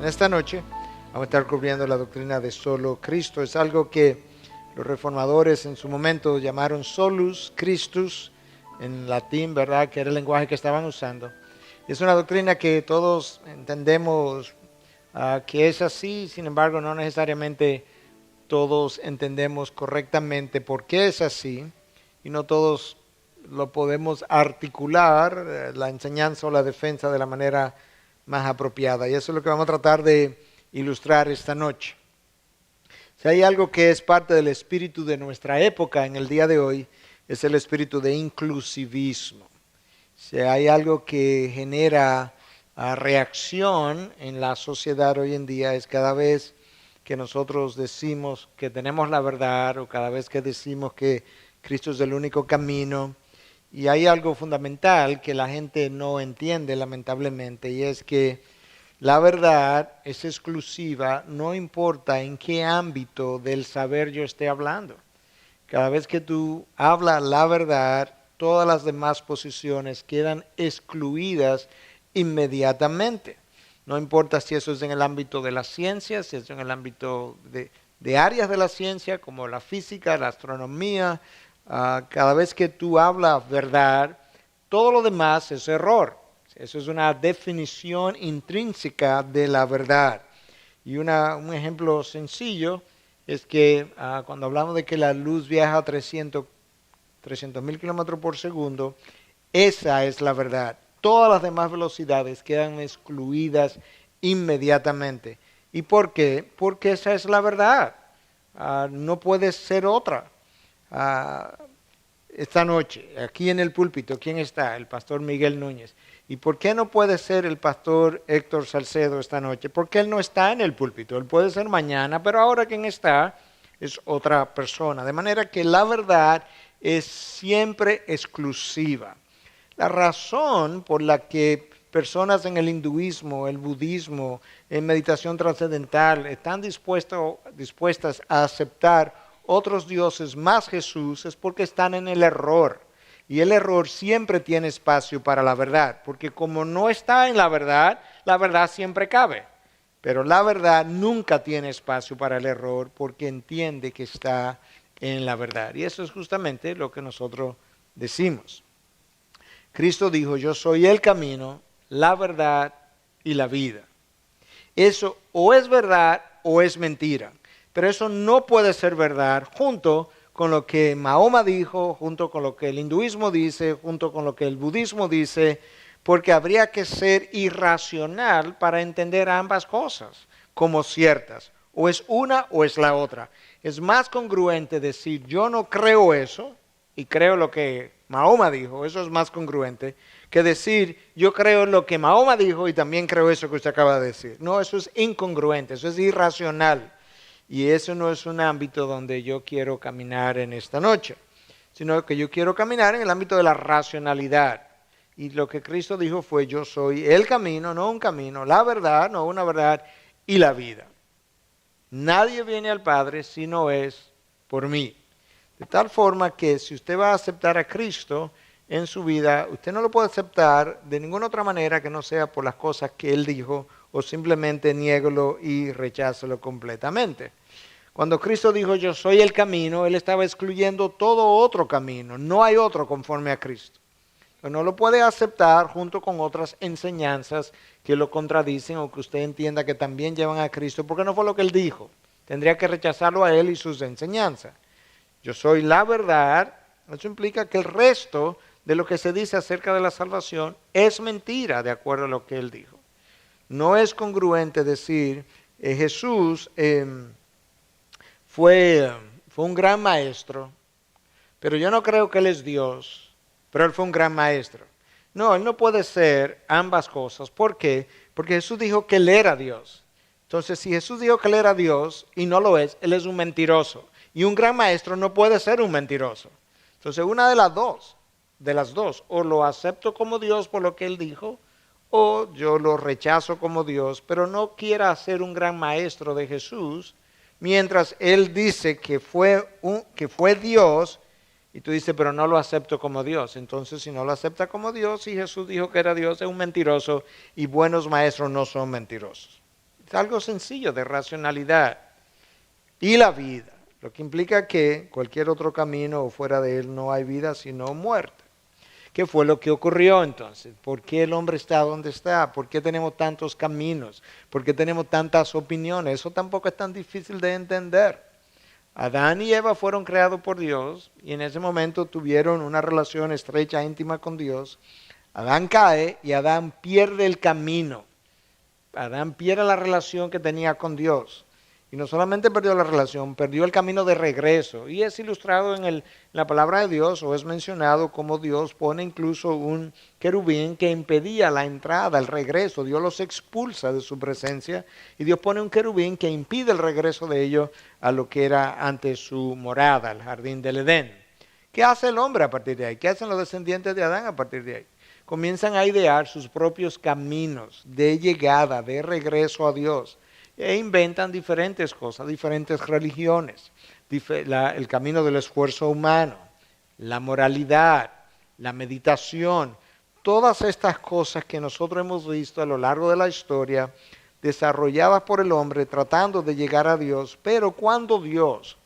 esta noche vamos a estar cubriendo la doctrina de solo Cristo. Es algo que los reformadores en su momento llamaron solus Christus, en latín, ¿verdad? Que era el lenguaje que estaban usando. Es una doctrina que todos entendemos que es así, sin embargo, no necesariamente todos entendemos correctamente por qué es así, y no todos lo podemos articular, la enseñanza o la defensa de la manera más apropiada. Y eso es lo que vamos a tratar de ilustrar esta noche. Si hay algo que es parte del espíritu de nuestra época en el día de hoy, es el espíritu de inclusivismo. Si hay algo que genera reacción en la sociedad hoy en día, es cada vez que nosotros decimos que tenemos la verdad, o cada vez que decimos que Cristo es el único camino. Y hay algo fundamental que la gente no entiende, lamentablemente, y es que la verdad es exclusiva, no importa en qué ámbito del saber yo esté hablando. Cada vez que tú hablas la verdad, todas las demás posiciones quedan excluidas inmediatamente. No importa si eso es en el ámbito de la ciencia, si es en el ámbito de áreas de la ciencia, como la física, la astronomía. Cada vez que tú hablas verdad, todo lo demás es error. Eso es una definición intrínseca de la verdad. Y un ejemplo sencillo es que cuando hablamos de que la luz viaja a 300.000 kilómetros por segundo, esa es la verdad. Todas las demás velocidades quedan excluidas inmediatamente. ¿Y por qué? Porque esa es la verdad. No puede ser otra. Esta noche, aquí en el púlpito, ¿quién está? El pastor Miguel Núñez. ¿Y por qué no puede ser el pastor Héctor Salcedo esta noche? Porque él no está en el púlpito. Él puede ser mañana, pero ahora quien está es otra persona. De manera que la verdad es siempre exclusiva. La razón por la que personas en el hinduismo, el budismo, en meditación trascendental, están dispuestas a aceptar otros dioses más Jesús es porque están en el error. Y el error siempre tiene espacio para la verdad, porque como no está en la verdad siempre cabe. Pero la verdad nunca tiene espacio para el error porque entiende que está en la verdad. Y eso es justamente lo que nosotros decimos. Cristo dijo, yo soy el camino, la verdad y la vida. Eso o es verdad o es mentira. Pero eso no puede ser verdad junto con lo que Mahoma dijo, junto con lo que el hinduismo dice, junto con lo que el budismo dice, porque habría que ser irracional para entender ambas cosas como ciertas. O es una o es la otra. Es más congruente decir yo no creo eso y creo lo que Mahoma dijo, eso es más congruente, que decir yo creo lo que Mahoma dijo y también creo eso que usted acaba de decir. No, eso es incongruente, eso es irracional. Y eso no es un ámbito donde yo quiero caminar en esta noche, sino que yo quiero caminar en el ámbito de la racionalidad. Y lo que Cristo dijo fue, yo soy el camino, no un camino, la verdad, no una verdad, y la vida. Nadie viene al Padre si no es por mí. De tal forma que si usted va a aceptar a Cristo en su vida, usted no lo puede aceptar de ninguna otra manera que no sea por las cosas que Él dijo, o simplemente niégalo y rechácelo completamente. Cuando Cristo dijo yo soy el camino, Él estaba excluyendo todo otro camino. No hay otro conforme a Cristo. No lo puede aceptar junto con otras enseñanzas que lo contradicen o que usted entienda que también llevan a Cristo, porque no fue lo que Él dijo. Tendría que rechazarlo a Él y sus enseñanzas. Yo soy la verdad. Eso implica que el resto de lo que se dice acerca de la salvación es mentira, de acuerdo a lo que Él dijo. No es congruente decir, Jesús fue un gran maestro, pero yo no creo que Él es Dios, pero Él fue un gran maestro. No, Él no puede ser ambas cosas. ¿Por qué? Porque Jesús dijo que Él era Dios. Entonces, si Jesús dijo que Él era Dios y no lo es, Él es un mentiroso. Y un gran maestro no puede ser un mentiroso. Entonces, una de las dos, o lo acepto como Dios por lo que Él dijo, o yo lo rechazo como Dios, pero no quiera ser un gran maestro de Jesús, mientras Él dice que fue Dios, y tú dices, pero no lo acepto como Dios. Entonces, si no lo acepta como Dios, y Jesús dijo que era Dios, es un mentiroso, y buenos maestros no son mentirosos. Es algo sencillo de racionalidad. Y la vida, lo que implica que cualquier otro camino o fuera de él no hay vida sino muerte. ¿Qué fue lo que ocurrió entonces? ¿Por qué el hombre está donde está? ¿Por qué tenemos tantos caminos? ¿Por qué tenemos tantas opiniones? Eso tampoco es tan difícil de entender. Adán y Eva fueron creados por Dios y en ese momento tuvieron una relación estrecha, íntima con Dios. Adán cae y Adán pierde el camino. Adán pierde la relación que tenía con Dios. Y no solamente perdió la relación, perdió el camino de regreso. Y es ilustrado en la palabra de Dios, o es mencionado como Dios pone incluso un querubín que impedía la entrada, el regreso. Dios los expulsa de su presencia y Dios pone un querubín que impide el regreso de ellos a lo que era antes su morada, el jardín del Edén. ¿Qué hace el hombre a partir de ahí? ¿Qué hacen los descendientes de Adán a partir de ahí? Comienzan a idear sus propios caminos de llegada, de regreso a Dios. E inventan diferentes cosas, diferentes religiones, el camino del esfuerzo humano, la moralidad, la meditación, todas estas cosas que nosotros hemos visto a lo largo de la historia, desarrolladas por el hombre tratando de llegar a Dios, pero cuando Dios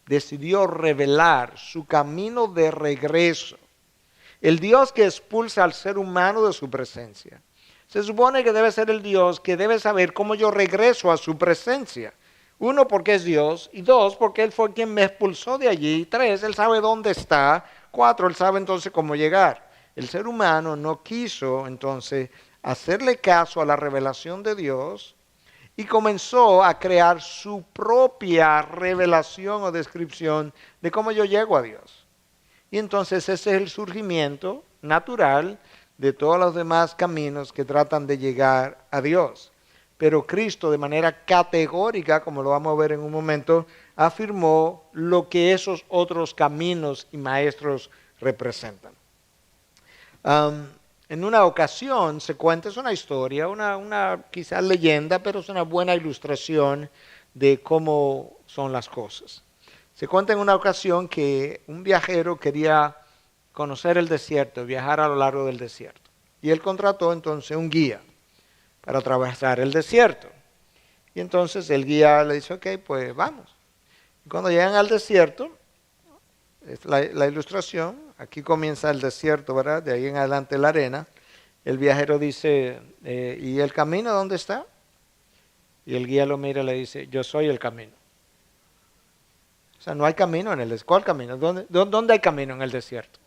decidió revelar su camino de regreso, el Dios que expulsa al ser humano de su presencia, se supone que debe ser el Dios que debe saber cómo yo regreso a su presencia. Uno, porque es Dios, y dos, porque Él fue quien me expulsó de allí, y tres, Él sabe dónde está, cuatro, Él sabe entonces cómo llegar. El ser humano no quiso entonces hacerle caso a la revelación de Dios y comenzó a crear su propia revelación o descripción de cómo yo llego a Dios. Y entonces ese es el surgimiento natural de todos los demás caminos que tratan de llegar a Dios. Pero Cristo de manera categórica, como lo vamos a ver en un momento, afirmó lo que esos otros caminos y maestros representan. En una ocasión se cuenta, es una historia, una quizás leyenda, pero es una buena ilustración de cómo son las cosas. Se cuenta en una ocasión que un viajero quería conocer el desierto, viajar a lo largo del desierto. Y él contrató entonces un guía para atravesar el desierto. Y entonces el guía le dice, ok, pues vamos. Y cuando llegan al desierto, es la ilustración, aquí comienza el desierto, ¿verdad? De ahí en adelante la arena. El viajero dice, ¿y el camino dónde está? Y el guía lo mira y le dice, yo soy el camino. O sea, no hay camino en el desierto. ¿Cuál camino? ¿Dónde hay camino en el desierto?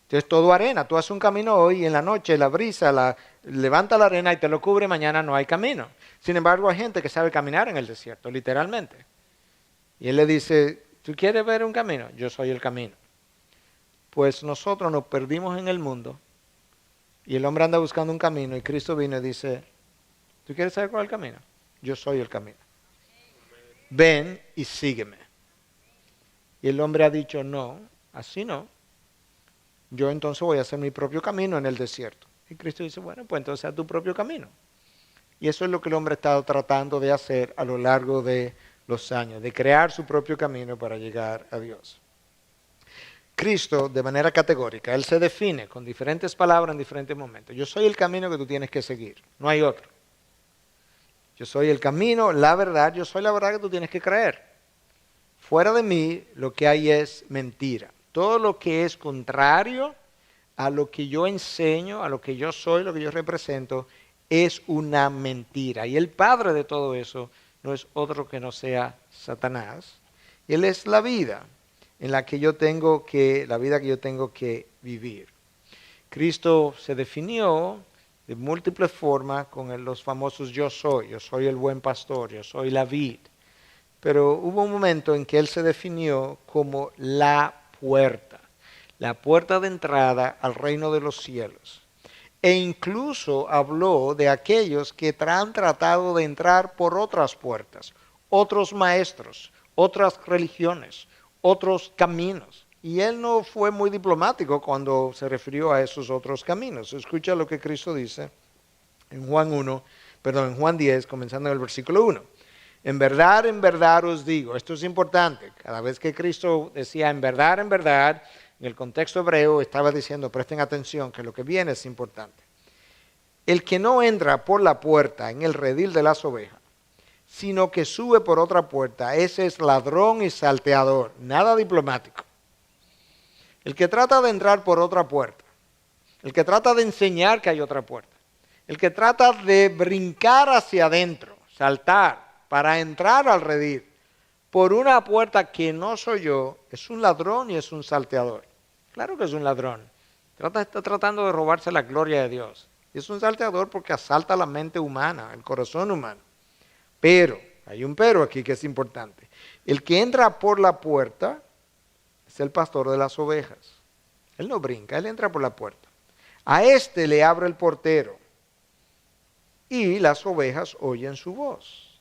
Es todo arena. Tú haces un camino hoy y en la noche la brisa levanta la arena y te lo cubre, mañana no hay camino. Sin embargo, hay gente que sabe caminar en el desierto, literalmente. Y él le dice, ¿tú quieres ver un camino? Yo soy el camino. Pues nosotros nos perdimos en el mundo y el hombre anda buscando un camino y Cristo vino y dice, ¿tú quieres saber cuál es el camino? Yo soy el camino. Ven y sígueme. Y el hombre ha dicho, no, así no. Yo entonces voy a hacer mi propio camino en el desierto. Y Cristo dice, bueno, pues entonces haz tu propio camino. Y eso es lo que el hombre ha estado tratando de hacer a lo largo de los años, de crear su propio camino para llegar a Dios. Cristo, de manera categórica, Él se define con diferentes palabras en diferentes momentos. Yo soy el camino que tú tienes que seguir, no hay otro. Yo soy el camino, la verdad, yo soy la verdad que tú tienes que creer. Fuera de mí lo que hay es mentira. Todo lo que es contrario a lo que yo enseño, a lo que yo soy, lo que yo represento, es una mentira. Y el padre de todo eso no es otro que no sea Satanás. Él es la vida en la que yo tengo que, la vida que yo tengo que vivir. Cristo se definió de múltiples formas con los famosos yo soy el buen pastor, yo soy la vid. Pero hubo un momento en que Él se definió como la puerta de entrada al reino de los cielos. E incluso habló de aquellos que han tratado de entrar por otras puertas, otros maestros, otras religiones, otros caminos. Y Él no fue muy diplomático cuando se refirió a esos otros caminos. Escucha lo que Cristo dice en Juan 10, comenzando en el versículo 1. En verdad os digo, esto es importante, cada vez que Cristo decía en verdad, en el contexto hebreo estaba diciendo, presten atención, que lo que viene es importante. El que no entra por la puerta en el redil de las ovejas, sino que sube por otra puerta, ese es ladrón y salteador, nada diplomático. El que trata de entrar por otra puerta, el que trata de enseñar que hay otra puerta, el que trata de brincar hacia adentro, saltar para entrar al redil por una puerta que no soy yo, es un ladrón y es un salteador. Claro que es un ladrón. Está tratando de robarse la gloria de Dios. Es un salteador porque asalta la mente humana, el corazón humano. Pero, hay un pero aquí que es importante. El que entra por la puerta es el pastor de las ovejas. Él no brinca, él entra por la puerta. A este le abre el portero y las ovejas oyen su voz.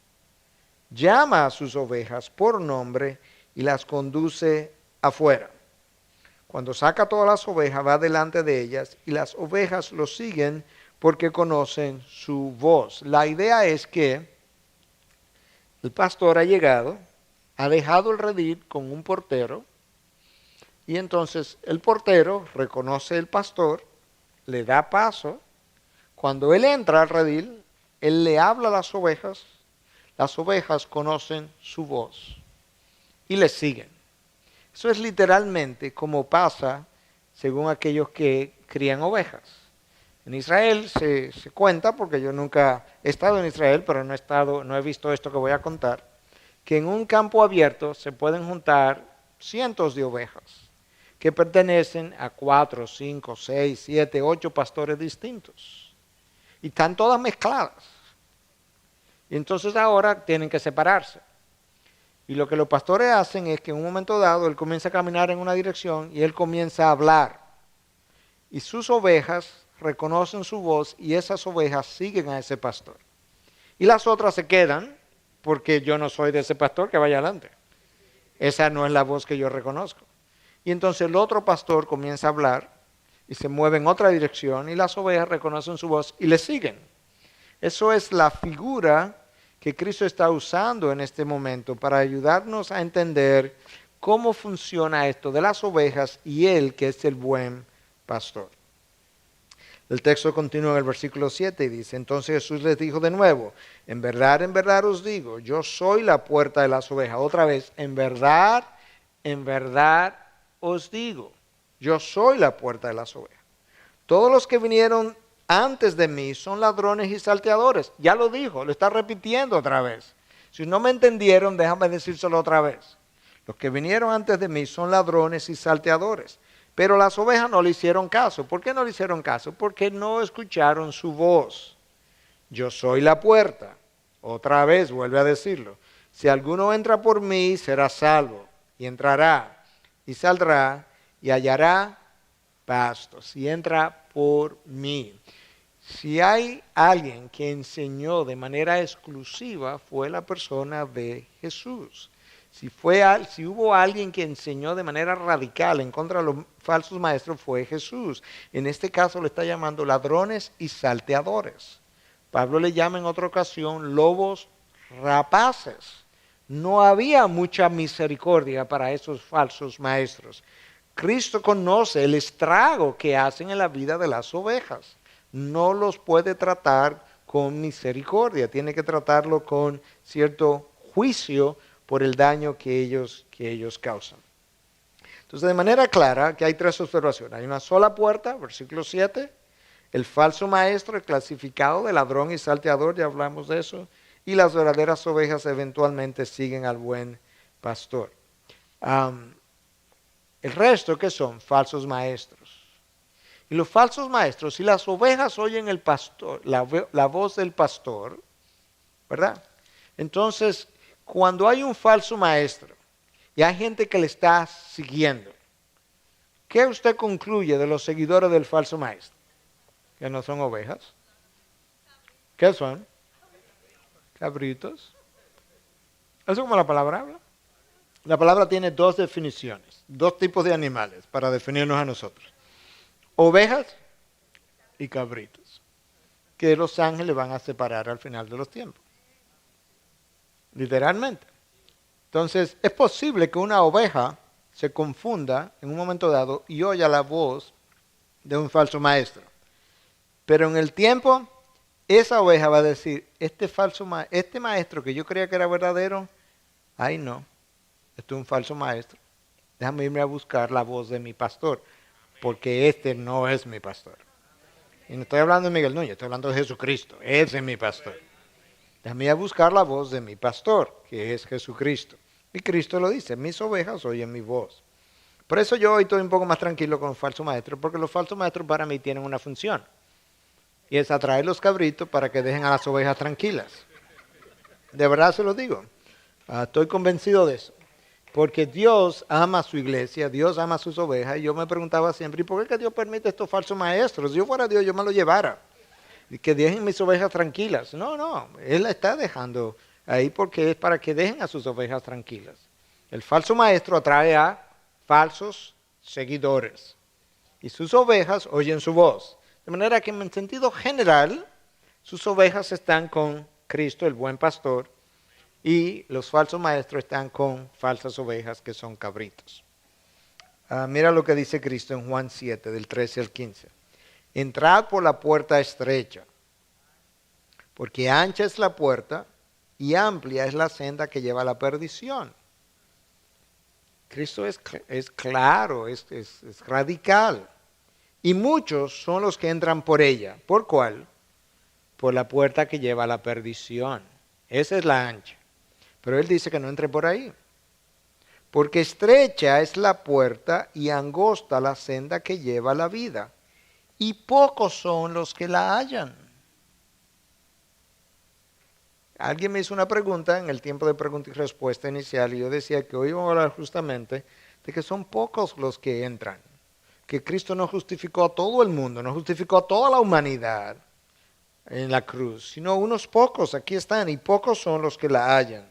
Llama a sus ovejas por nombre y las conduce afuera. Cuando saca todas las ovejas, va delante de ellas y las ovejas lo siguen porque conocen su voz. La idea es que el pastor ha llegado, ha dejado el redil con un portero y entonces el portero reconoce al pastor, le da paso. Cuando él entra al redil, él le habla a las ovejas conocen su voz y le siguen. Eso es literalmente como pasa según aquellos que crían ovejas. En Israel se cuenta, porque yo nunca he estado en Israel, pero no he visto esto que voy a contar, que en un campo abierto se pueden juntar cientos de ovejas que pertenecen a 4, 5, 6, 7, 8 pastores distintos. Y están todas mezcladas. Y entonces ahora tienen que separarse. Y lo que los pastores hacen es que en un momento dado él comienza a caminar en una dirección y él comienza a hablar. Y sus ovejas reconocen su voz y esas ovejas siguen a ese pastor. Y las otras se quedan porque yo no soy de ese pastor que vaya adelante. Esa no es la voz que yo reconozco. Y entonces el otro pastor comienza a hablar y se mueve en otra dirección y las ovejas reconocen su voz y le siguen. Eso es la figura que Cristo está usando en este momento para ayudarnos a entender cómo funciona esto de las ovejas y Él que es el buen pastor. El texto continúa en el versículo 7 y dice, entonces Jesús les dijo de nuevo, en verdad os digo, yo soy la puerta de las ovejas. Otra vez, en verdad os digo, yo soy la puerta de las ovejas. Todos los que vinieron antes de mí son ladrones y salteadores. Ya lo dijo, lo está repitiendo otra vez. Si no me entendieron, déjame decírselo otra vez. Los que vinieron antes de mí son ladrones y salteadores. Pero las ovejas no le hicieron caso. ¿Por qué no le hicieron caso? Porque no escucharon su voz. Yo soy la puerta. Otra vez vuelve a decirlo. Si alguno entra por mí, será salvo. Y entrará y saldrá y hallará pasto. Si entra por mí. Si hay alguien que enseñó de manera exclusiva, fue la persona de Jesús. Si hubo alguien que enseñó de manera radical en contra de los falsos maestros, fue Jesús. En este caso le está llamando ladrones y salteadores. Pablo le llama en otra ocasión lobos rapaces. No había mucha misericordia para esos falsos maestros. Cristo conoce el estrago que hacen en la vida de las ovejas. No los puede tratar con misericordia, tiene que tratarlo con cierto juicio por el daño que ellos causan. Entonces, de manera clara, que hay tres observaciones. Hay una sola puerta, versículo 7, el falso maestro, el clasificado de ladrón y salteador, ya hablamos de eso, y las verdaderas ovejas eventualmente siguen al buen pastor. El resto, ¿qué son? Falsos maestros. Y los falsos maestros, si las ovejas oyen el pastor, la voz del pastor, ¿verdad? Entonces, cuando hay un falso maestro y hay gente que le está siguiendo, ¿qué usted concluye de los seguidores del falso maestro? Que no son ovejas. ¿Qué son? Cabritos. Eso es como la palabra habla. La palabra tiene dos definiciones, dos tipos de animales para definirnos a nosotros. Ovejas y cabritos, que los ángeles van a separar al final de los tiempos. Literalmente. Entonces, es posible que una oveja se confunda en un momento dado y oya la voz de un falso maestro. Pero en el tiempo esa oveja va a decir, este maestro que yo creía que era verdadero, ay no, esto es un falso maestro. Déjame irme a buscar la voz de mi pastor, porque este no es mi pastor. Y no estoy hablando de Miguel Núñez, estoy hablando de Jesucristo, ese es mi pastor. Déjame ir a buscar la voz de mi pastor, que es Jesucristo. Y Cristo lo dice, mis ovejas oyen mi voz. Por eso yo hoy estoy un poco más tranquilo con los falsos maestros, porque los falsos maestros para mí tienen una función. Y es atraer los cabritos para que dejen a las ovejas tranquilas. De verdad se lo digo. Estoy convencido de eso. Porque Dios ama a su iglesia, Dios ama a sus ovejas. Y yo me preguntaba siempre, ¿y por qué que Dios permite estos falsos maestros? Si yo fuera Dios, yo me los llevara. Y que dejen mis ovejas tranquilas. No, Él la está dejando ahí porque es para que dejen a sus ovejas tranquilas. El falso maestro atrae a falsos seguidores. Y sus ovejas oyen su voz. De manera que en sentido general, sus ovejas están con Cristo, el buen pastor, y los falsos maestros están con falsas ovejas que son cabritos. Mira lo que dice Cristo en Juan 7, del 13 al 15. Entrad por la puerta estrecha, porque ancha es la puerta y amplia es la senda que lleva a la perdición. Cristo es claro, es radical. Y muchos son los que entran por ella. ¿Por cuál? Por la puerta que lleva a la perdición. Esa es la ancha. Pero Él dice que no entre por ahí. Porque estrecha es la puerta y angosta la senda que lleva a la vida. Y pocos son los que la hallan. Alguien me hizo una pregunta en el tiempo de pregunta y respuesta inicial y yo decía que hoy vamos a hablar justamente de que son pocos los que entran. Que Cristo no justificó a todo el mundo, no justificó a toda la humanidad en la cruz, sino unos pocos, aquí están, y pocos son los que la hallan.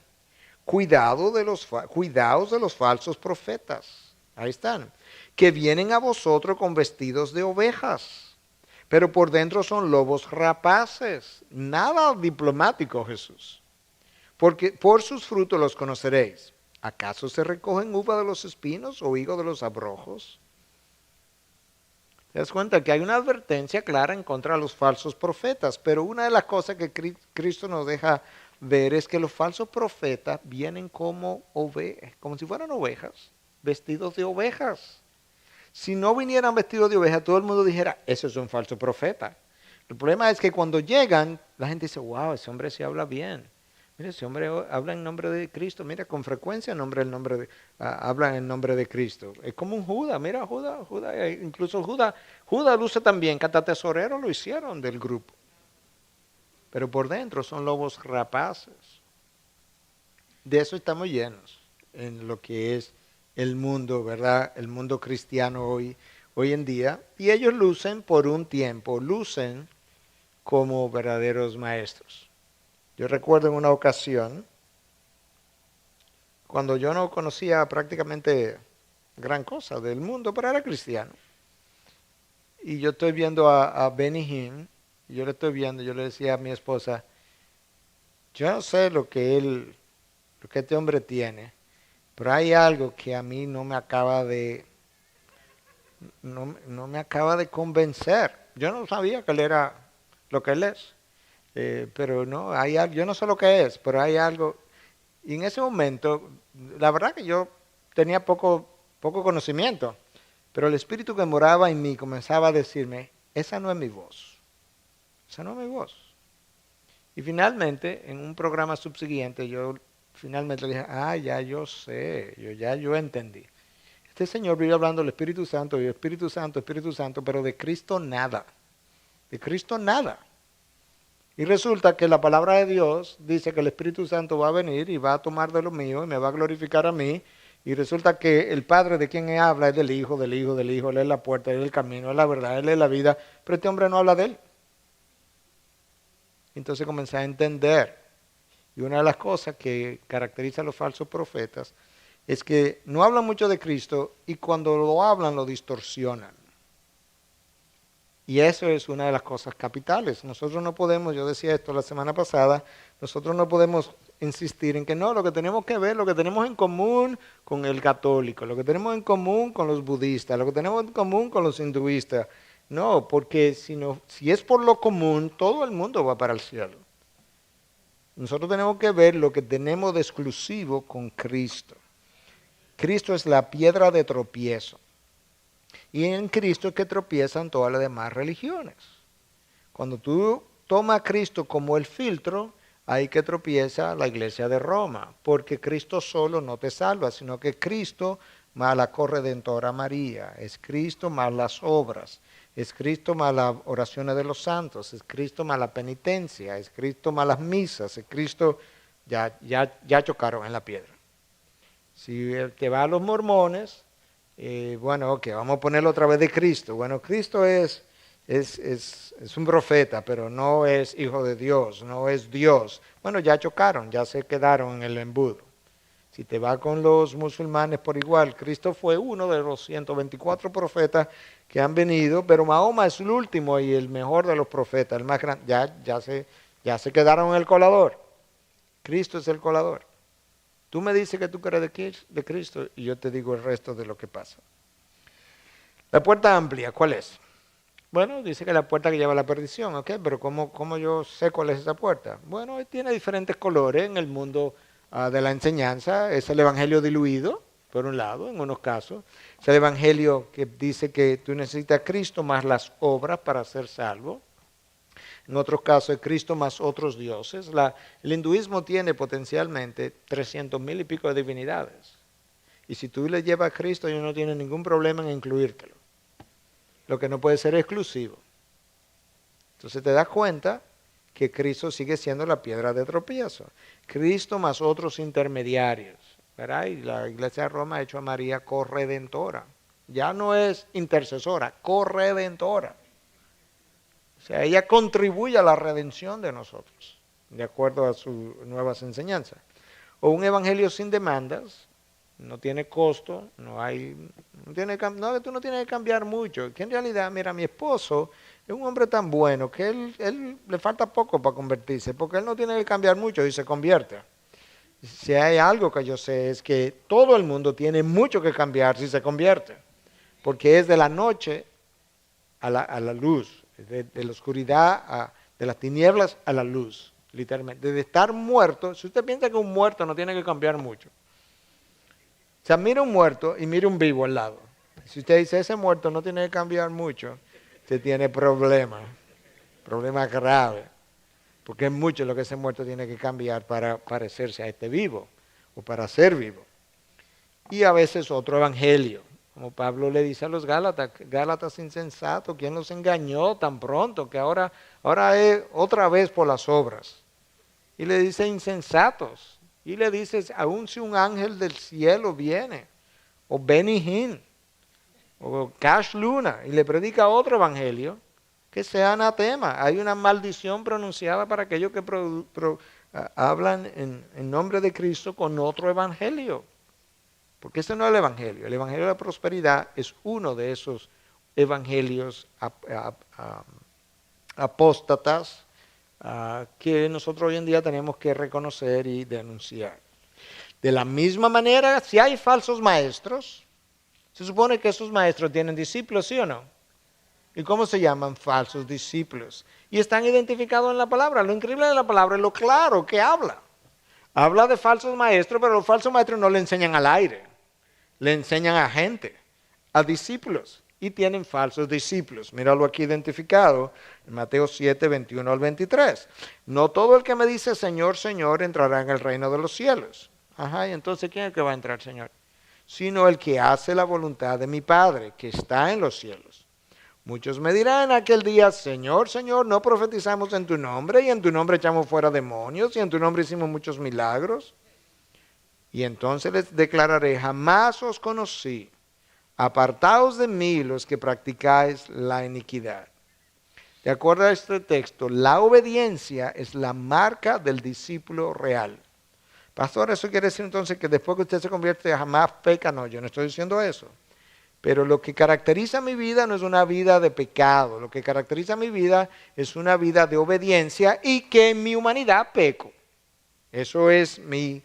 Cuidaos de los falsos profetas, ahí están, que vienen a vosotros con vestidos de ovejas, pero por dentro son lobos rapaces. Nada diplomático, Jesús. Porque por sus frutos los conoceréis. ¿Acaso se recogen uva de los espinos o higo de los abrojos? ¿Te das cuenta que hay una advertencia clara en contra de los falsos profetas? Pero una de las cosas que Cristo nos deja ver es que los falsos profetas vienen como si fueran ovejas, vestidos de ovejas. Si no vinieran vestidos de ovejas, todo el mundo dijera, eso es un falso profeta. El problema es que cuando llegan, la gente dice, wow, ese hombre sí habla bien. Mira, ese hombre habla en nombre de Cristo. Mira, con frecuencia habla en nombre de Cristo. Es como un Judas. Mira, Judas, incluso Judas luce también, que hasta tesorero lo hicieron del grupo. Pero por dentro son lobos rapaces. De eso estamos llenos en lo que es el mundo, ¿verdad? El mundo cristiano hoy en día. Y ellos lucen por un tiempo, lucen como verdaderos maestros. Yo recuerdo en una ocasión, cuando yo no conocía prácticamente gran cosa del mundo, pero era cristiano. Y yo estoy viendo a Benny Hinn, y yo le decía a mi esposa, yo no sé lo que este hombre tiene, pero hay algo que a mí no me acaba de convencer. Yo no sabía que él era lo que él es. Pero no, yo no sé lo que es, pero hay algo. Y en ese momento, la verdad que yo tenía poco conocimiento, pero el espíritu que moraba en mí comenzaba a decirme, esa no es mi voz, esa no es mi voz. Y finalmente, en un programa subsiguiente, yo finalmente le dije, ya yo sé, yo entendí. Este señor vive hablando del Espíritu Santo, y el Espíritu Santo, pero de Cristo nada, de Cristo nada. Y resulta que la palabra de Dios dice que el Espíritu Santo va a venir y va a tomar de lo mío y me va a glorificar a mí. Y resulta que el Padre de quien habla es del Hijo. Él es la puerta, Él es el camino, Él es la verdad, Él es la vida. Pero este hombre no habla de Él. Entonces comencé a entender. Y una de las cosas que caracteriza a los falsos profetas es que no hablan mucho de Cristo y cuando lo hablan lo distorsionan. Y eso es una de las cosas capitales. Nosotros no podemos, yo decía esto la semana pasada, nosotros no podemos insistir en que no, lo que tenemos que ver, lo que tenemos en común con el católico, lo que tenemos en común con los budistas, lo que tenemos en común con los hinduistas. No, porque si es por lo común, todo el mundo va para el cielo. Nosotros tenemos que ver lo que tenemos de exclusivo con Cristo. Cristo es la piedra de tropiezo. Y en Cristo es que tropiezan todas las demás religiones. Cuando tú tomas a Cristo como el filtro, ahí que tropieza la iglesia de Roma, porque Cristo solo no te salva, sino que Cristo más la corredentora María, es Cristo más las obras, es Cristo más las oraciones de los santos, es Cristo más la penitencia, es Cristo más las misas, es Cristo, ya chocaron en la piedra. Si el que va a los mormones, bueno, ok, vamos a ponerlo otra vez de Cristo. Bueno, Cristo es un profeta, pero no es hijo de Dios, no es Dios. Bueno, ya chocaron, ya se quedaron en el embudo. Si te va con los musulmanes por igual, Cristo fue uno de los 124 profetas que han venido, pero Mahoma es el último y el mejor de los profetas, el más grande. Ya se quedaron en el colador. Cristo es el colador. Tú me dices que tú crees de Cristo y yo te digo el resto de lo que pasa. La puerta amplia, ¿cuál es? Bueno, dice que la puerta que lleva a la perdición, ¿ok? Pero ¿cómo yo sé cuál es esa puerta? Bueno, tiene diferentes colores en el mundo de la enseñanza. Es el evangelio diluido, por un lado, en unos casos. Es el evangelio que dice que tú necesitas a Cristo más las obras para ser salvo. En otros casos es Cristo más otros dioses. El hinduismo tiene potencialmente 300,000 y pico de divinidades. Y si tú le llevas a Cristo, ellos no tienen ningún problema en incluírtelo. Lo que no puede ser exclusivo. Entonces te das cuenta que Cristo sigue siendo la piedra de tropiezo. Cristo más otros intermediarios. ¿Verdad? Y la iglesia de Roma ha hecho a María corredentora. Ya no es intercesora, corredentora. O sea, ella contribuye a la redención de nosotros, de acuerdo a sus nuevas enseñanzas. O un evangelio sin demandas, no tiene costo, tú no tienes que cambiar mucho. Que en realidad, mira, mi esposo es un hombre tan bueno que él le falta poco para convertirse, porque él no tiene que cambiar mucho y se convierte. Si hay algo que yo sé es que todo el mundo tiene mucho que cambiar si se convierte, porque es de la noche a la luz. De la oscuridad, de las tinieblas a la luz, literalmente. De estar muerto, si usted piensa que un muerto no tiene que cambiar mucho. O sea, mire un muerto y mire un vivo al lado. Si usted dice, ese muerto no tiene que cambiar mucho, usted tiene problemas graves. Porque es mucho lo que ese muerto tiene que cambiar para parecerse a este vivo, o para ser vivo. Y a veces otro evangelio. Como Pablo le dice a los Gálatas insensatos, ¿quién los engañó tan pronto? Que ahora es otra vez por las obras. Y le dice insensatos. Y le dice, aun si un ángel del cielo viene, o Benny Hinn, o Cash Luna, y le predica otro evangelio, que sea anatema. Hay una maldición pronunciada para aquellos que hablan en nombre de Cristo con otro evangelio. Porque ese no es el evangelio. El evangelio de la prosperidad es uno de esos evangelios apóstatas que nosotros hoy en día tenemos que reconocer y denunciar. De la misma manera, si hay falsos maestros, se supone que esos maestros tienen discípulos, ¿sí o no? ¿Y cómo se llaman? Falsos discípulos. Y están identificados en la palabra. Lo increíble de la palabra es lo claro que habla. Habla de falsos maestros, pero los falsos maestros no le enseñan al aire. Le enseñan a gente, a discípulos. Y tienen falsos discípulos. Míralo aquí identificado en Mateo 7, 21 al 23. No todo el que me dice Señor, Señor entrará en el reino de los cielos. Ajá, y entonces ¿quién es el que va a entrar, Señor? Sino el que hace la voluntad de mi Padre, que está en los cielos. Muchos me dirán en aquel día, Señor, Señor, no profetizamos en tu nombre, y en tu nombre echamos fuera demonios, y en tu nombre hicimos muchos milagros. Y entonces les declararé, jamás os conocí, apartaos de mí los que practicáis la iniquidad. De acuerdo a este texto, la obediencia es la marca del discípulo real. Pastor, eso quiere decir entonces que después que usted se convierte jamás peca. No, yo no estoy diciendo eso. Pero lo que caracteriza mi vida no es una vida de pecado. Lo que caracteriza mi vida es una vida de obediencia y que en mi humanidad peco. Eso es mi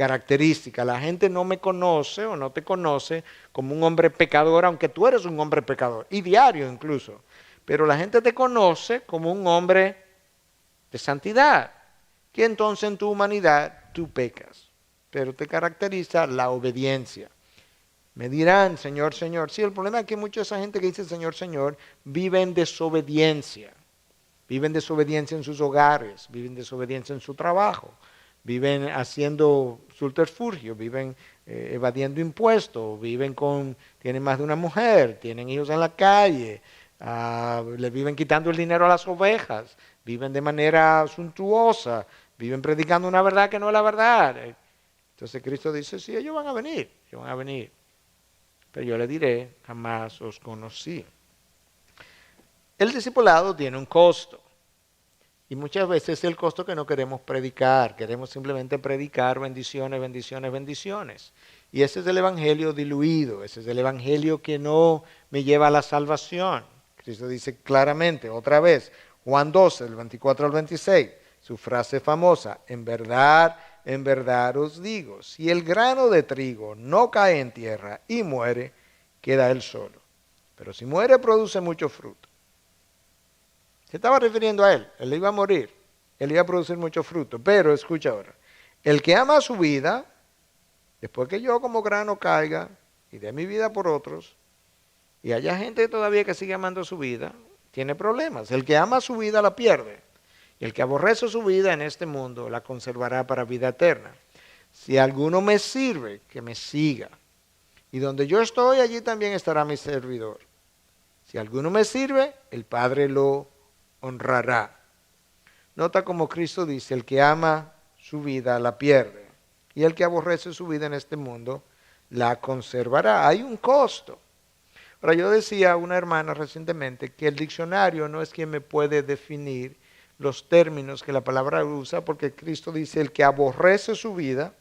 característica. La gente no me conoce o no te conoce como un hombre pecador, aunque tú eres un hombre pecador, y diario incluso. Pero la gente te conoce como un hombre de santidad, que entonces en tu humanidad tú pecas, pero te caracteriza la obediencia. Me dirán, Señor, Señor. Sí, el problema es que mucha de esa gente que dice Señor, Señor, vive en desobediencia. Viven desobediencia en sus hogares, viven desobediencia en su trabajo, viven haciendo subterfugio, viven evadiendo impuestos, tienen más de una mujer, tienen hijos en la calle, le viven quitando el dinero a las ovejas, viven de manera suntuosa, viven predicando una verdad que no es la verdad. Entonces Cristo dice, sí, ellos van a venir, pero yo le diré, jamás os conocí. El discipulado tiene un costo. Y muchas veces es el costo que no queremos predicar. Queremos simplemente predicar bendiciones, bendiciones, bendiciones. Y ese es el evangelio diluido. Ese es el evangelio que no me lleva a la salvación. Cristo dice claramente, otra vez, Juan 12, del 24 al 26, su frase famosa, en verdad os digo, si el grano de trigo no cae en tierra y muere, queda él solo. Pero si muere, produce mucho fruto. Se estaba refiriendo a él iba a morir, él iba a producir mucho fruto, pero escucha ahora, el que ama su vida, después que yo como grano caiga y dé mi vida por otros, y haya gente todavía que sigue amando su vida, tiene problemas. El que ama su vida la pierde, y el que aborrece su vida en este mundo la conservará para vida eterna. Si alguno me sirve, que me siga, y donde yo estoy, allí también estará mi servidor. Si alguno me sirve, el Padre lo honrará. Nota como Cristo dice, el que ama su vida la pierde y el que aborrece su vida en este mundo la conservará. Hay un costo. Ahora yo decía a una hermana recientemente que el diccionario no es quien me puede definir los términos que la palabra usa, porque Cristo dice el que aborrece su vida,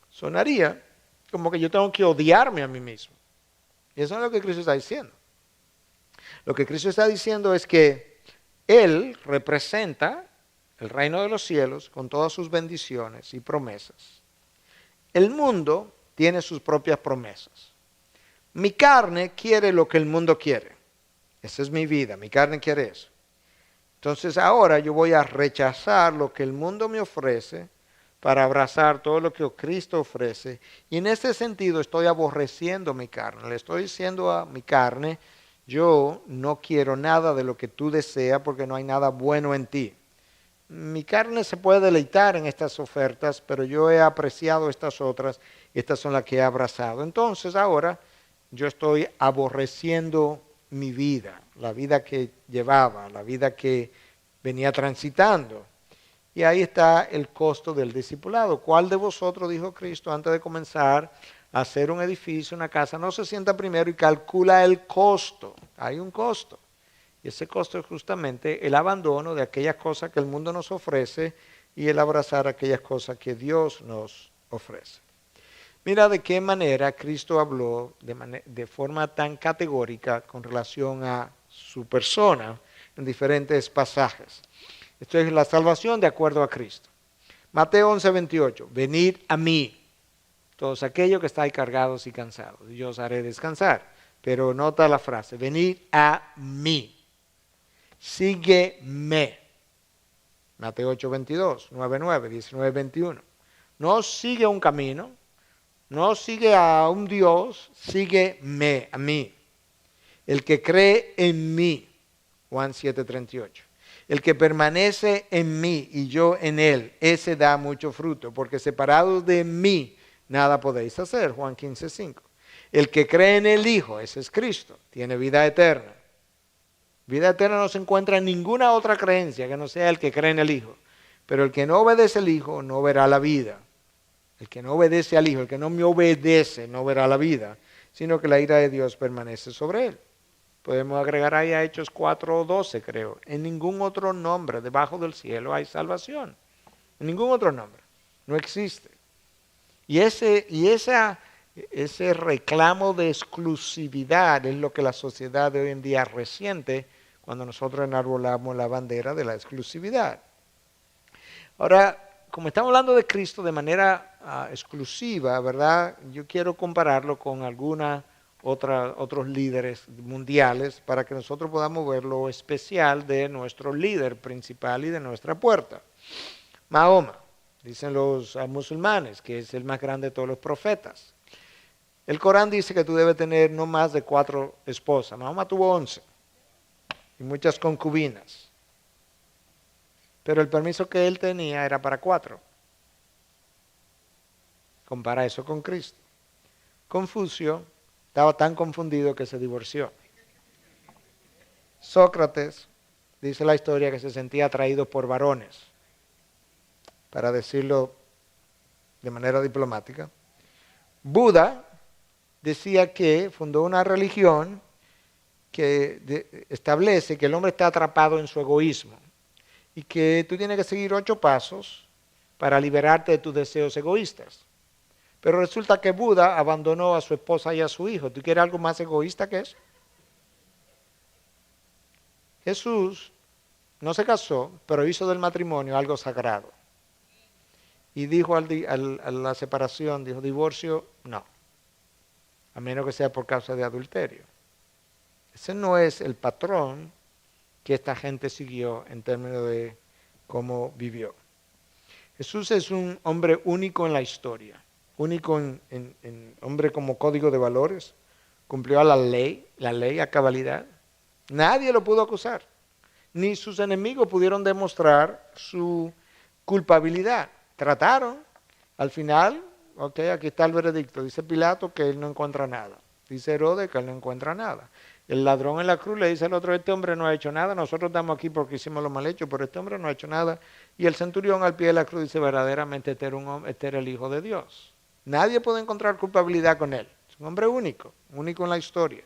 sonaría como que yo tengo que odiarme a mí mismo. Y eso no es lo que Cristo está diciendo. Lo que Cristo está diciendo es que Él representa el reino de los cielos con todas sus bendiciones y promesas. El mundo tiene sus propias promesas. Mi carne quiere lo que el mundo quiere. Esa es mi vida, mi carne quiere eso. Entonces ahora yo voy a rechazar lo que el mundo me ofrece para abrazar todo lo que Cristo ofrece. Y en este sentido estoy aborreciendo mi carne. Le estoy diciendo a mi carne, yo no quiero nada de lo que tú deseas porque no hay nada bueno en ti. Mi carne se puede deleitar en estas ofertas, pero yo he apreciado estas otras y estas son las que he abrazado. Entonces ahora yo estoy aborreciendo mi vida, la vida que llevaba, la vida que venía transitando. Y ahí está el costo del discipulado. ¿Cuál de vosotros, dijo Cristo, antes de comenzar a hacer un edificio, una casa, no se sienta primero y calcula el costo? Hay un costo. Y ese costo es justamente el abandono de aquellas cosas que el mundo nos ofrece y el abrazar aquellas cosas que Dios nos ofrece. Mira de qué manera Cristo habló de forma tan categórica con relación a su persona en diferentes pasajes. Esto es la salvación de acuerdo a Cristo. Mateo 11:28, venid a mí, todos aquellos que estáis cargados y cansados, y yo os haré descansar. Pero nota la frase, venid a mí, sígueme. Mateo 8:22, 9:9, 19:21. No sigue un camino, no sigue a un Dios, sígueme a mí. El que cree en mí, Juan 7:38. El que permanece en mí y yo en él, ese da mucho fruto, porque separados de mí nada podéis hacer, Juan 15:5. El que cree en el Hijo, ese es Cristo, tiene vida eterna. Vida eterna no se encuentra en ninguna otra creencia que no sea el que cree en el Hijo. Pero el que no obedece al Hijo no verá la vida. El que no obedece al Hijo, el que no me obedece no verá la vida, sino que la ira de Dios permanece sobre él. Podemos agregar ahí a Hechos 4:12, creo. En ningún otro nombre debajo del cielo hay salvación. En ningún otro nombre. No existe. Y ese reclamo de exclusividad es lo que la sociedad de hoy en día resiente cuando nosotros enarbolamos la bandera de la exclusividad. Ahora, como estamos hablando de Cristo de manera exclusiva, ¿verdad? Yo quiero compararlo con otros líderes mundiales para que nosotros podamos ver lo especial de nuestro líder principal y de nuestra puerta. Mahoma, dicen los musulmanes, que es el más grande de todos los profetas. El Corán dice que tú debes tener no más de 4 esposas. Mahoma tuvo 11 y muchas concubinas. Pero el permiso que él tenía era para 4. Compara eso con Cristo. Confucio estaba tan confundido que se divorció. Sócrates, dice la historia, que se sentía atraído por varones, para decirlo de manera diplomática. Buda decía que fundó una religión que establece que el hombre está atrapado en su egoísmo y que tú tienes que seguir 8 pasos para liberarte de tus deseos egoístas. Pero resulta que Buda abandonó a su esposa y a su hijo. ¿Tú quieres algo más egoísta que eso? Jesús no se casó, pero hizo del matrimonio algo sagrado. Y dijo a la separación, dijo, divorcio, no. A menos que sea por causa de adulterio. Ese no es el patrón que esta gente siguió en términos de cómo vivió. Jesús es un hombre único en la historia, único en hombre como código de valores, cumplió a la ley a cabalidad. Nadie lo pudo acusar, ni sus enemigos pudieron demostrar su culpabilidad. Trataron, al final, aquí está el veredicto, dice Pilato que él no encuentra nada, dice Herodes que él no encuentra nada. El ladrón en la cruz le dice al otro, este hombre no ha hecho nada, nosotros estamos aquí porque hicimos lo mal hecho, pero este hombre no ha hecho nada. Y el centurión al pie de la cruz dice, verdaderamente este era el Hijo de Dios. Nadie puede encontrar culpabilidad con él. Es un hombre único, único en la historia.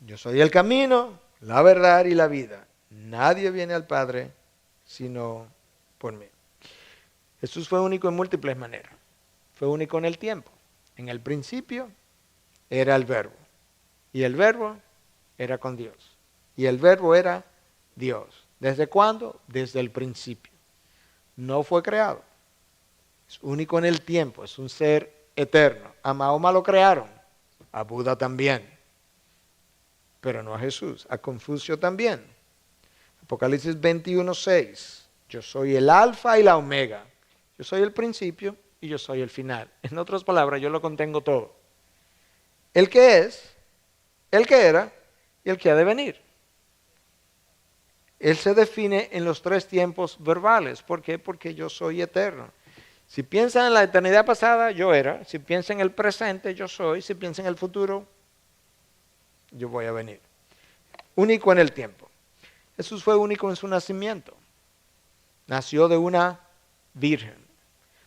Yo soy el camino, la verdad y la vida. Nadie viene al Padre sino por mí. Jesús fue único en múltiples maneras. Fue único en el tiempo. En el principio era el Verbo. Y el Verbo era con Dios. Y el Verbo era Dios. ¿Desde cuándo? Desde el principio. No fue creado. Es único en el tiempo. Es un ser eterno. A Mahoma lo crearon. A Buda también. Pero no a Jesús. A Confucio también. Apocalipsis 21:6. Yo soy el alfa y la omega. Yo soy el principio y yo soy el final. En otras palabras, yo lo contengo todo. El que es, el que era y el que ha de venir. Él se define en los 3 tiempos verbales. ¿Por qué? Porque yo soy eterno. Si piensan en la eternidad pasada, yo era. Si piensan en el presente, yo soy. Si piensan en el futuro, yo voy a venir. Único en el tiempo. Jesús fue único en su nacimiento. Nació de una virgen.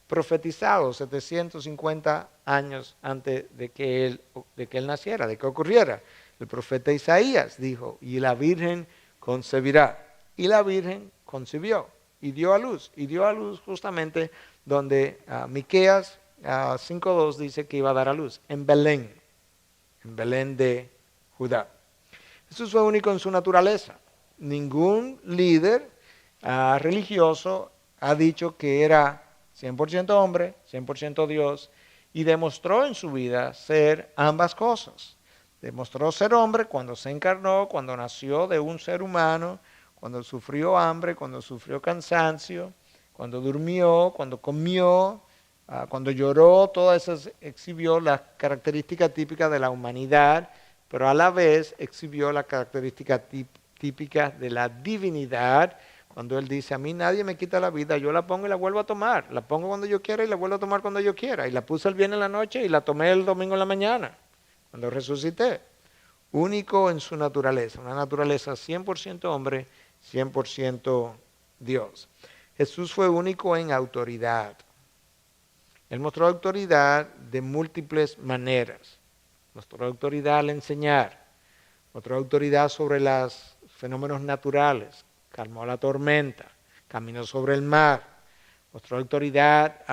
Profetizado 750 años antes de que él naciera, de que ocurriera. El profeta Isaías dijo, y la virgen concebirá. Y la virgen concibió y dio a luz. Y dio a luz justamente donde Miqueas 5:2 dice que iba a dar a luz, en Belén de Judá. Jesús fue único en su naturaleza. Ningún líder religioso ha dicho que era 100% hombre, 100% Dios, y demostró en su vida ser ambas cosas. Demostró ser hombre cuando se encarnó, cuando nació de un ser humano, cuando sufrió hambre, cuando sufrió cansancio, cuando durmió, cuando comió, cuando lloró, todas esas exhibió las características típicas de la humanidad, pero a la vez exhibió las características típicas de la divinidad. Cuando él dice, a mí nadie me quita la vida, yo la pongo y la vuelvo a tomar. La pongo cuando yo quiera y la vuelvo a tomar cuando yo quiera. Y la puse el viernes en la noche y la tomé el domingo en la mañana, cuando resucité. Único en su naturaleza, una naturaleza 100% hombre, 100% Dios. Jesús fue único en autoridad. Él mostró autoridad de múltiples maneras. Mostró autoridad al enseñar. Mostró autoridad sobre los fenómenos naturales. Calmó la tormenta, caminó sobre el mar, mostró autoridad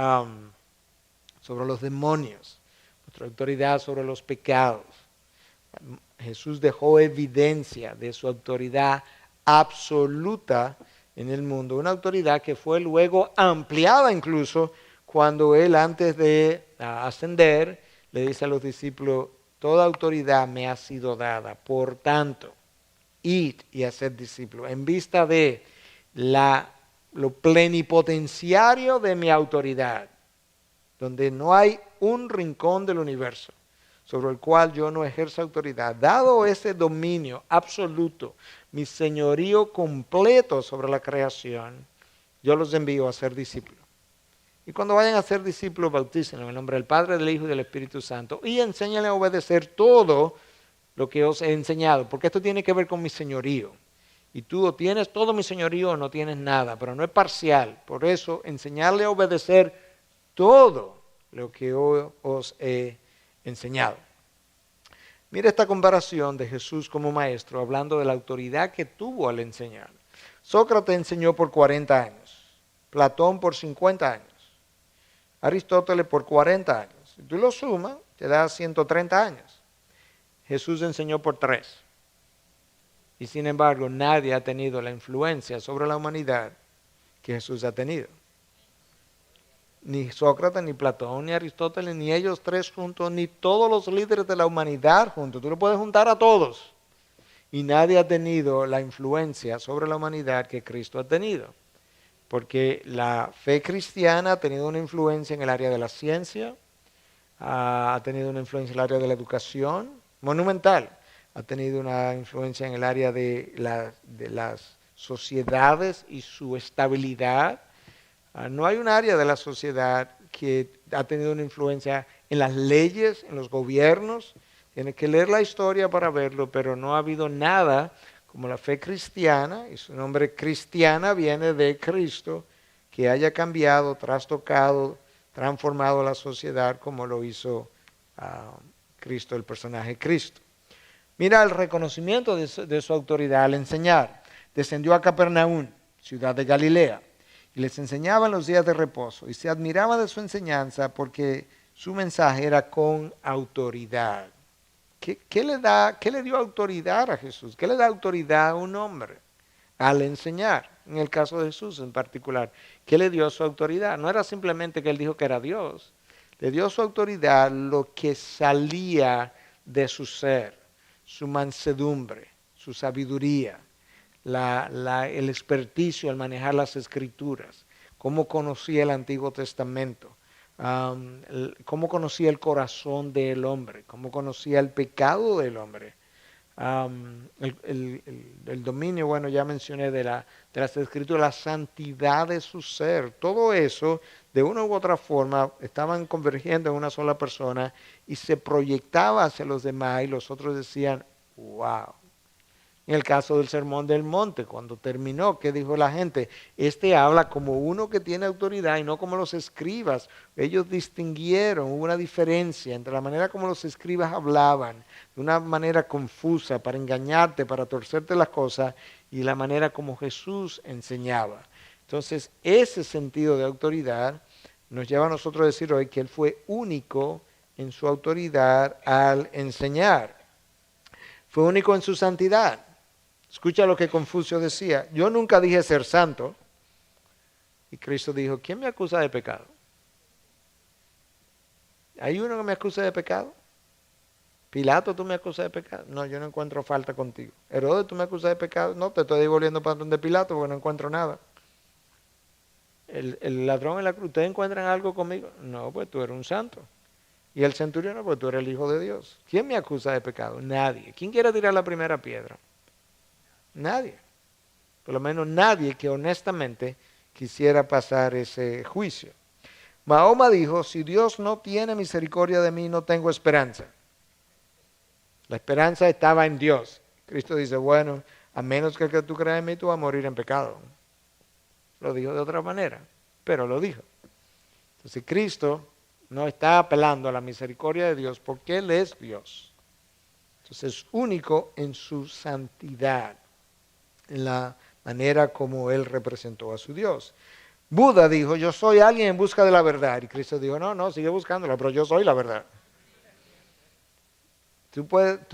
sobre los demonios, mostró autoridad sobre los pecados. Jesús dejó evidencia de su autoridad absoluta en el mundo, una autoridad que fue luego ampliada incluso cuando él antes de ascender le dice a los discípulos, toda autoridad me ha sido dada, por tanto, id y haced discípulos, en vista de lo plenipotenciario de mi autoridad, donde no hay un rincón del universo sobre el cual yo no ejerzo autoridad, dado ese dominio absoluto, mi señorío completo sobre la creación, yo los envío a ser discípulos. Y cuando vayan a ser discípulos, bautícenlos en el nombre del Padre, del Hijo y del Espíritu Santo, y enséñenles a obedecer todo lo que os he enseñado, porque esto tiene que ver con mi señorío. Y tú o tienes todo mi señorío o no tienes nada, pero no es parcial. Por eso, enseñarle a obedecer todo lo que os he enseñado. Mira esta comparación de Jesús como maestro, hablando de la autoridad que tuvo al enseñar. Sócrates enseñó por 40 años, Platón por 50 años, Aristóteles por 40 años. Si tú lo sumas, te da 130 años. Jesús enseñó por 3. Y sin embargo, nadie ha tenido la influencia sobre la humanidad que Jesús ha tenido. Ni Sócrates, ni Platón, ni Aristóteles, ni ellos tres juntos, ni todos los líderes de la humanidad juntos. Tú lo puedes juntar a todos. Y nadie ha tenido la influencia sobre la humanidad que Cristo ha tenido. Porque la fe cristiana ha tenido una influencia en el área de la ciencia, ha tenido una influencia en el área de la educación, monumental. Ha tenido una influencia en el área de las sociedades y su estabilidad. No hay un área de la sociedad que ha tenido una influencia en las leyes, en los gobiernos. Tienes que leer la historia para verlo, pero no ha habido nada como la fe cristiana, y su nombre cristiana viene de Cristo, que haya cambiado, trastocado, transformado la sociedad como lo hizo Cristo, el personaje Cristo. Mira el reconocimiento de su autoridad al enseñar. Descendió a Capernaum, ciudad de Galilea, y les enseñaba en los días de reposo, y se admiraba de su enseñanza porque su mensaje era con autoridad. ¿Qué le dio autoridad a Jesús? ¿Qué le da autoridad a un hombre al enseñar? En el caso de Jesús en particular, ¿qué le dio su autoridad? No era simplemente que él dijo que era Dios. Le dio su autoridad lo que salía de su ser, su mansedumbre, su sabiduría, el experticio al manejar las escrituras, cómo conocía el Antiguo Testamento, cómo conocía el corazón del hombre, cómo conocía el pecado del hombre, el dominio, bueno, ya mencioné de las escrituras, la santidad de su ser, todo eso de una u otra forma estaban convergiendo en una sola persona y se proyectaba hacia los demás y los otros decían, wow. En el caso del Sermón del Monte, cuando terminó, ¿qué dijo la gente? Este habla como uno que tiene autoridad y no como los escribas. Ellos distinguieron, hubo una diferencia entre la manera como los escribas hablaban, de una manera confusa, para engañarte, para torcerte las cosas, y la manera como Jesús enseñaba. Entonces, ese sentido de autoridad nos lleva a nosotros a decir hoy que Él fue único en su autoridad al enseñar. Fue único en su santidad. Escucha lo que Confucio decía. Yo nunca dije ser santo. Y Cristo dijo, ¿quién me acusa de pecado? ¿Hay uno que me acusa de pecado? Pilato, ¿tú me acusas de pecado? No, yo no encuentro falta contigo. Herodes, ¿tú me acusas de pecado? No, te estoy devolviendo para donde Pilato porque no encuentro nada. El ladrón en la cruz, ¿ustedes encuentran algo conmigo? No, pues tú eres un santo. Y el centurión, pues tú eres el Hijo de Dios. ¿Quién me acusa de pecado? Nadie. ¿Quién quiere tirar la primera piedra? Nadie. Por lo menos nadie que honestamente quisiera pasar ese juicio. Mahoma dijo, si Dios no tiene misericordia de mí, no tengo esperanza. La esperanza estaba en Dios. Cristo dice, bueno, a menos que tú creas en mí, tú vas a morir en pecado. Lo dijo de otra manera, pero lo dijo. Entonces Cristo no está apelando a la misericordia de Dios porque Él es Dios. Entonces es único en su santidad, en la manera como Él representó a su Dios. Buda dijo, yo soy alguien en busca de la verdad. Y Cristo dijo, no, sigue buscándola, pero yo soy la verdad. Tú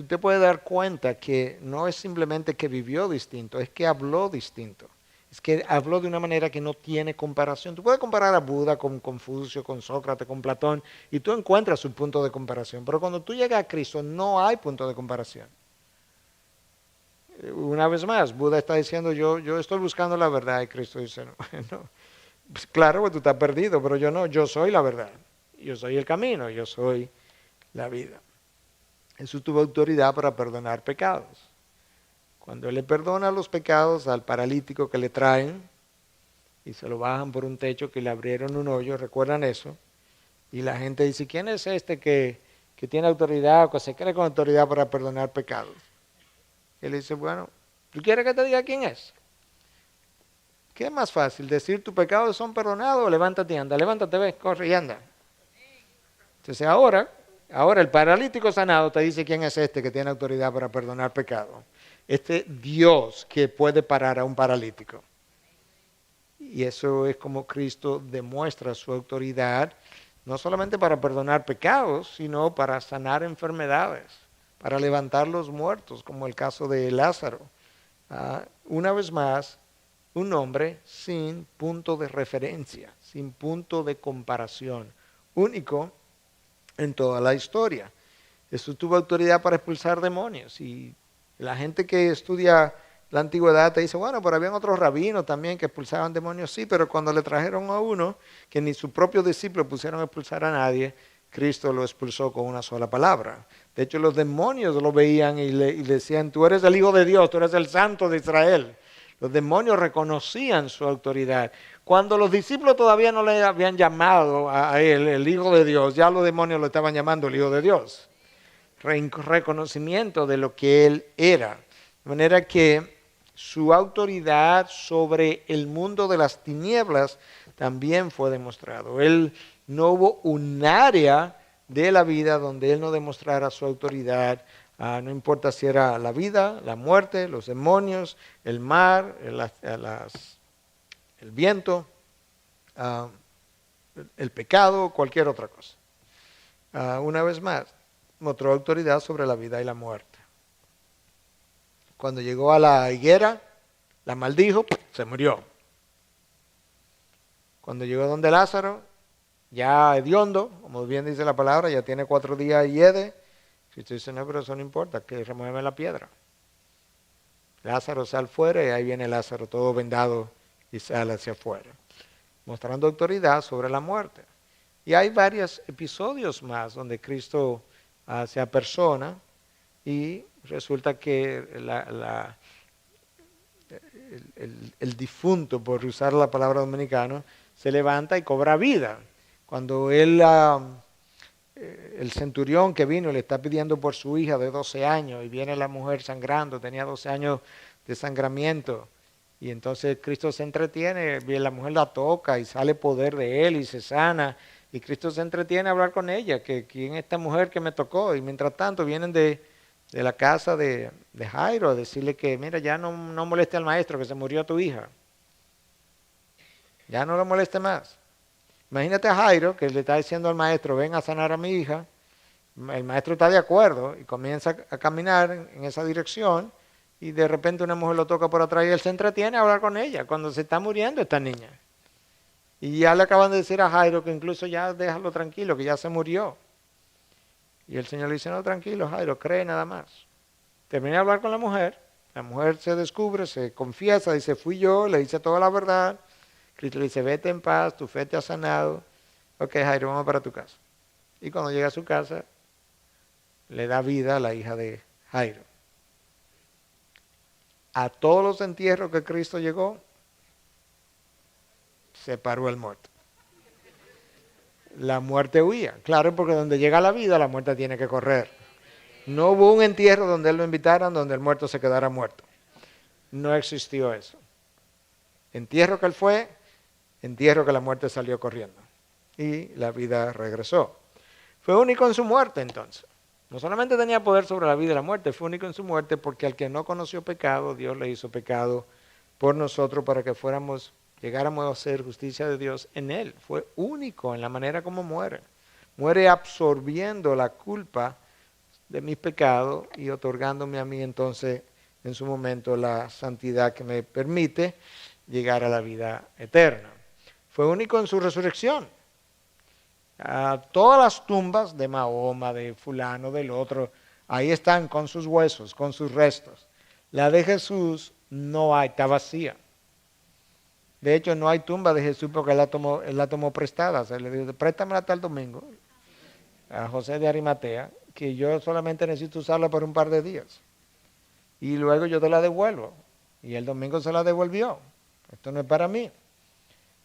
te puedes dar cuenta que no es simplemente que vivió distinto, es que habló distinto. Es que habló de una manera que no tiene comparación. Tú puedes comparar a Buda con Confucio, con Sócrates, con Platón, y tú encuentras su punto de comparación. Pero cuando tú llegas a Cristo, no hay punto de comparación. Una vez más, Buda está diciendo, yo estoy buscando la verdad, y Cristo dice, no, no. Pues claro, pues tú estás perdido, pero yo no, yo soy la verdad. Yo soy el camino, yo soy la vida. Jesús tuvo autoridad para perdonar pecados. Cuando Él le perdona los pecados al paralítico que le traen y se lo bajan por un techo que le abrieron un hoyo, ¿recuerdan eso? Y la gente dice, ¿quién es este que tiene autoridad o que se cree con autoridad para perdonar pecados? Él dice, bueno, ¿tú quieres que te diga quién es? ¿Qué es más fácil? ¿Decir tus pecados son perdonados o levántate y anda? Levántate, ve, corre y anda. Entonces ahora el paralítico sanado te dice quién es este que tiene autoridad para perdonar pecados. Este Dios que puede parar a un paralítico. Y eso es como Cristo demuestra su autoridad, no solamente para perdonar pecados, sino para sanar enfermedades, para levantar los muertos, como el caso de Lázaro. Una vez más, un hombre sin punto de referencia, sin punto de comparación, único en toda la historia. Jesús tuvo autoridad para expulsar demonios y la gente que estudia la antigüedad te dice, bueno, pero habían otros rabinos también que expulsaban demonios, sí, pero cuando le trajeron a uno que ni sus propios discípulos pusieron a expulsar a nadie, Cristo lo expulsó con una sola palabra. De hecho, los demonios lo veían y le decían, tú eres el Hijo de Dios, tú eres el Santo de Israel. Los demonios reconocían su autoridad. Cuando los discípulos todavía no le habían llamado a él el Hijo de Dios, ya los demonios lo estaban llamando el Hijo de Dios. Reconocimiento de lo que él era. De manera que su autoridad sobre el mundo de las tinieblas también fue demostrado. No hubo un área de la vida donde él no demostrara su autoridad. No importa si era la vida, la muerte, los demonios, el mar, el viento, el pecado, cualquier otra cosa. Una vez más, mostró autoridad sobre la vida y la muerte. Cuando llegó a la higuera, la maldijo, se murió. Cuando llegó donde Lázaro, ya hediondo, como bien dice la palabra, ya tiene 4 días y hiede. Cristo dice, no, pero eso no importa, que remueve la piedra. Lázaro sale fuera y ahí viene Lázaro todo vendado y sale hacia afuera, mostrando autoridad sobre la muerte. Y hay varios episodios más donde Cristo se apersona y resulta que el difunto, por usar la palabra dominicana, se levanta y cobra vida. Cuando el centurión que vino le está pidiendo por su hija de 12 años y viene la mujer sangrando, tenía 12 años de sangramiento y entonces Cristo se entretiene, la mujer la toca y sale poder de él y se sana y Cristo se entretiene a hablar con ella, que quién es esta mujer que me tocó y mientras tanto vienen de la casa de Jairo a decirle que mira ya no moleste al maestro que se murió tu hija, ya no lo moleste más. Imagínate a Jairo que le está diciendo al maestro, ven a sanar a mi hija. El maestro está de acuerdo y comienza a caminar en esa dirección y de repente una mujer lo toca por atrás y él se entretiene a hablar con ella cuando se está muriendo esta niña. Y ya le acaban de decir a Jairo que incluso ya déjalo tranquilo, que ya se murió. Y el Señor le dice, no, tranquilo Jairo, cree nada más. Termina de hablar con la mujer se descubre, se confiesa, dice, fui yo, le dice toda la verdad. Cristo le dice, vete en paz, tu fe te ha sanado. Ok, Jairo, vamos para tu casa. Y cuando llega a su casa, le da vida a la hija de Jairo. A todos los entierros que Cristo llegó, se paró el muerto. La muerte huía. Claro, porque donde llega la vida, la muerte tiene que correr. No hubo un entierro donde él lo invitaran, donde el muerto se quedara muerto. No existió eso. Entierro que él fue, entierro que la muerte salió corriendo. Y la vida regresó. Fue único en su muerte entonces. No solamente tenía poder sobre la vida y la muerte, fue único en su muerte porque al que no conoció pecado, Dios le hizo pecado por nosotros para que llegáramos a ser justicia de Dios en él. Fue único en la manera como muere. Muere absorbiendo la culpa de mis pecados y otorgándome a mí entonces en su momento la santidad que me permite llegar a la vida eterna. Fue único en su resurrección. Todas las tumbas de Mahoma, de fulano, del otro, ahí están con sus huesos, con sus restos. La de Jesús no hay, está vacía. De hecho, no hay tumba de Jesús porque él la tomó prestada. Se le dijo, préstamela hasta el domingo a José de Arimatea, que yo solamente necesito usarla por un par de días. Y luego yo te la devuelvo. Y el domingo se la devolvió. Esto no es para mí.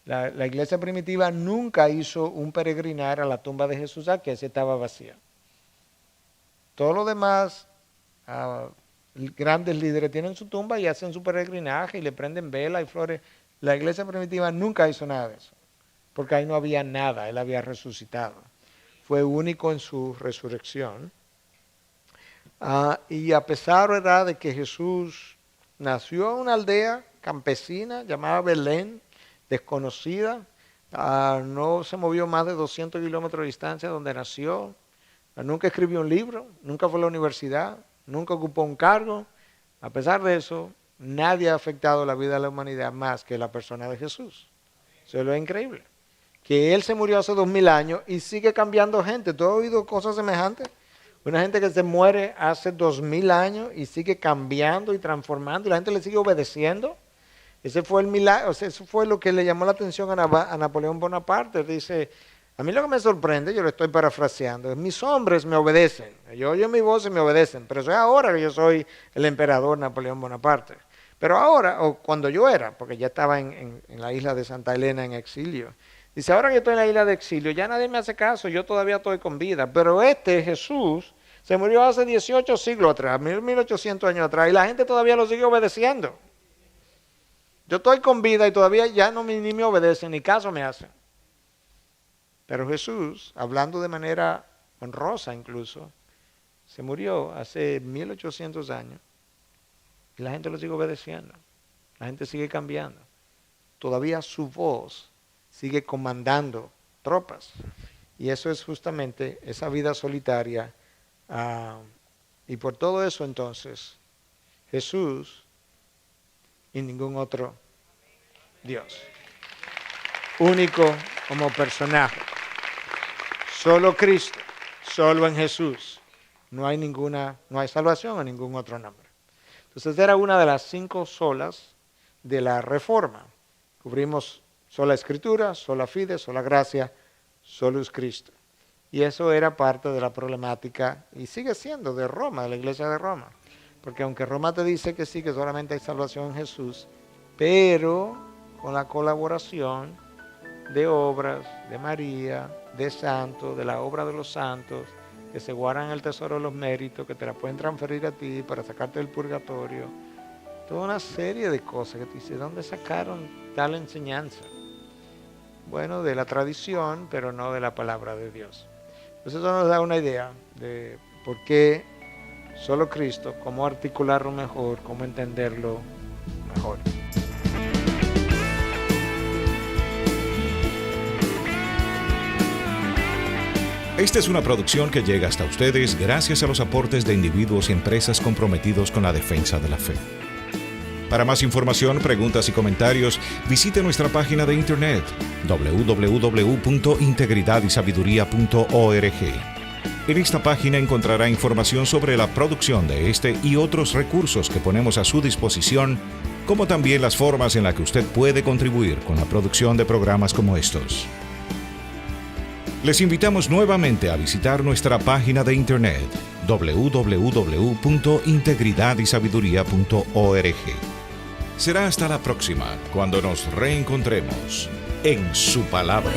La iglesia primitiva nunca hizo un peregrinar a la tumba de Jesús, que esa estaba vacía. Todo lo demás, grandes líderes tienen su tumba y hacen su peregrinaje y le prenden velas y flores. La iglesia primitiva nunca hizo nada de eso, porque ahí no había nada, él había resucitado. Fue único en su resurrección. Y a pesar, ¿verdad?, de que Jesús nació en una aldea campesina llamada Belén, desconocida, no se movió más de 200 kilómetros de distancia donde nació, nunca escribió un libro, nunca fue a la universidad, nunca ocupó un cargo. A pesar de eso, nadie ha afectado la vida de la humanidad más que la persona de Jesús. Eso es lo increíble. Que Él se murió hace 2000 años y sigue cambiando gente. ¿Tú has oído cosas semejantes? Una gente que se muere hace 2000 años y sigue cambiando y transformando y la gente le sigue obedeciendo. Ese fue el milagro, eso fue lo que le llamó la atención a Napoleón Bonaparte. Dice, a mí lo que me sorprende, yo lo estoy parafraseando, es mis hombres me obedecen. Yo oyo mi voz y me obedecen, pero eso es ahora que yo soy el emperador Napoleón Bonaparte. Pero ahora, o cuando yo era, porque ya estaba en la isla de Santa Elena en exilio, dice, ahora que estoy en la isla de exilio, ya nadie me hace caso, yo todavía estoy con vida. Pero Jesús, se murió hace 18 siglos atrás, 1800 años atrás, y la gente todavía lo sigue obedeciendo. Yo estoy con vida y todavía ya ni me obedecen, ni caso me hacen. Pero Jesús, hablando de manera honrosa incluso, se murió hace 1800 años y la gente lo sigue obedeciendo. La gente sigue cambiando. Todavía su voz sigue comandando tropas. Y eso es justamente esa vida solitaria. Y por todo eso entonces, Jesús y ningún otro Dios. Único como personaje. Solo Cristo, solo en Jesús. No hay salvación en ningún otro nombre. Entonces era una de las 5 solas de la Reforma. Cubrimos sola Escritura, sola fide, sola gracia, solus Cristo. Y eso era parte de la problemática, y sigue siendo de Roma, de la iglesia de Roma. Porque aunque Roma te dice que sí, que solamente hay salvación en Jesús, pero con la colaboración de obras de María, de santos, de la obra de los santos, que se guardan el tesoro de los méritos, que te la pueden transferir a ti para sacarte del purgatorio. Toda una serie de cosas que te dice, ¿dónde sacaron tal enseñanza? Bueno, de la tradición, pero no de la palabra de Dios. Entonces eso nos da una idea de por qué solo Cristo, cómo articularlo mejor, cómo entenderlo mejor. Esta es una producción que llega hasta ustedes gracias a los aportes de individuos y empresas comprometidos con la defensa de la fe. Para más información, preguntas y comentarios, visite nuestra página de internet www.integridadYsabiduría.org. En esta página encontrará información sobre la producción de este y otros recursos que ponemos a su disposición, como también las formas en las que usted puede contribuir con la producción de programas como estos. Les invitamos nuevamente a visitar nuestra página de internet www.integridadYsabiduría.org. Será hasta la próxima, cuando nos reencontremos en su palabra.